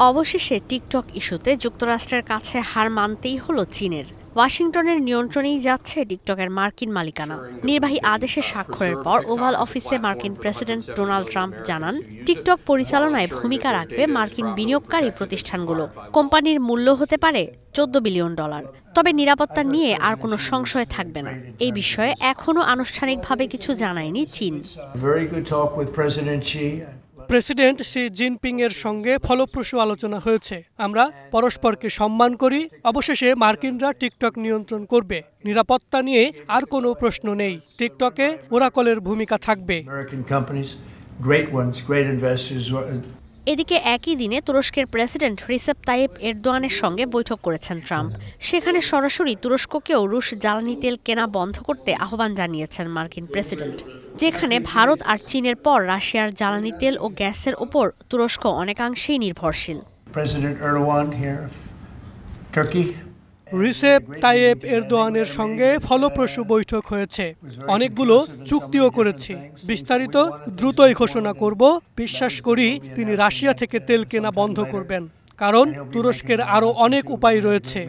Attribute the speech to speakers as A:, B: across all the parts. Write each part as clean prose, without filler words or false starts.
A: অবশেষে টিকটক ইস্যুতে যুক্তরাষ্ট্রের কাছে হার মানতেই হলো চীনের। ওয়াশিংটনের নিয়ন্ত্রণেই যাচ্ছে টিকটকের মার্কিন মালিকানা। নির্বাহী আদেশে স্বাক্ষরের পর ওভাল অফিসে মার্কিন প্রেসিডেন্ট ডোনাল্ড ট্রাম্প জানান, টিকটক পরিচালনায় ভূমিকা রাখবে মার্কিন বিনিয়োগকারী প্রতিষ্ঠানগুলো। কোম্পানির মূল্য হতে পারে $14 বিলিয়ন। তবে নিরাপত্তা নিয়ে আর কোনো সংশয় থাকবে না। এই বিষয়ে এখনও আনুষ্ঠানিকভাবে কিছু জানায়নি চীন।
B: প্রেসিডেন্ট শি জিনপিং এর সঙ্গে ফলপ্রসূ আলোচনা হয়েছে। আমরা পরস্পরকে সম্মান করি। অবশেষে মার্কিনরা টিকটক নিয়ন্ত্রণ করবে। নিরাপত্তা নিয়ে আর কোনো প্রশ্ন নেই। টিকটকে ওরাকলের ভূমিকা থাকবে।
A: এদিকে একই দিনে তুরস্কের প্রেসিডেন্ট রিসেপ তাইয়েপ এরদোয়ানের সঙ্গে বৈঠক করেছেন ট্রাম্প। সেখানে সরাসরি তুরস্ককেও রুশ জ্বালানি তেল কেনা বন্ধ করতে আহ্বান জানিয়েছেন মার্কিন প্রেসিডেন্ট। যেখানে ভারত আর চীনের পর রাশিয়ার জ্বালানি তেল ও গ্যাসের ওপর তুরস্ক অনেকাংশেই নির্ভরশীল।
B: রিসেপ তাইয়েপ এরদোয়ানের সঙ্গে ফলপ্রসূ বৈঠক হয়েছে। অনেকগুলো চুক্তিও করেছি। বিস্তারিত দ্রুতই ঘোষণা করব। বিশ্বাস করি তিনি রাশিয়া থেকে তেল কেনা বন্ধ করবেন, কারণ তুরস্কের আরও অনেক উপায় রয়েছে।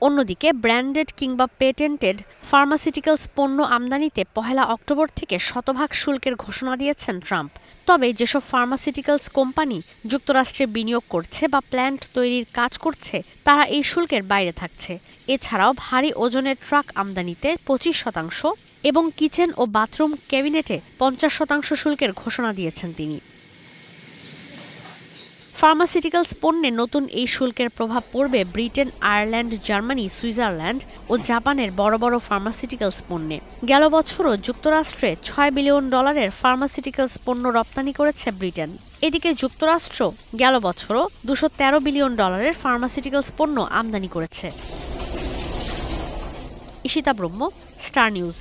A: অন্যদিকে ব্র্যান্ডেড কিংবা পেটেন্টেড ফার্মাসিউটিক্যালস পণ্য আমদানিতে 1 অক্টোবর থেকে শতভাগ শুল্কের ঘোষণা দিয়েছেন ট্রাম্প। তবে যেসব ফার্মাসিউটিক্যালস কোম্পানি যুক্তরাষ্ট্রে বিনিয়োগ করছে বা প্ল্যান্ট তৈরির কাজ করছে, তারা এই শুল্কের বাইরে থাকছে। এছাড়াও ভারী ওজনের ট্রাক আমদানিতে 25% এবং কিচেন ও বাথরুম ক্যাবিনেটে 50% শুল্কের ঘোষণা দিয়েছেন তিনি। ফার্মাসিউটিক্যালস পণ্যে নতুন এই শুল্কের প্রভাব পড়বে ব্রিটেন, আয়ারল্যান্ড, জার্মানি, সুইজারল্যান্ড ও জাপানের বড় বড় ফার্মাসিউটিক্যালস পণ্যে। গেল বছরও যুক্তরাষ্ট্রে $6 বিলিয়ন ফার্মাসিউটিক্যালস পণ্য রপ্তানি করেছে ব্রিটেন। এদিকে যুক্তরাষ্ট্র গেল বছরও $213 বিলিয়ন ফার্মাসিউটিক্যালস পণ্য আমদানি করেছে। ঈশিতা ব্রহ্ম, স্টার নিউজ।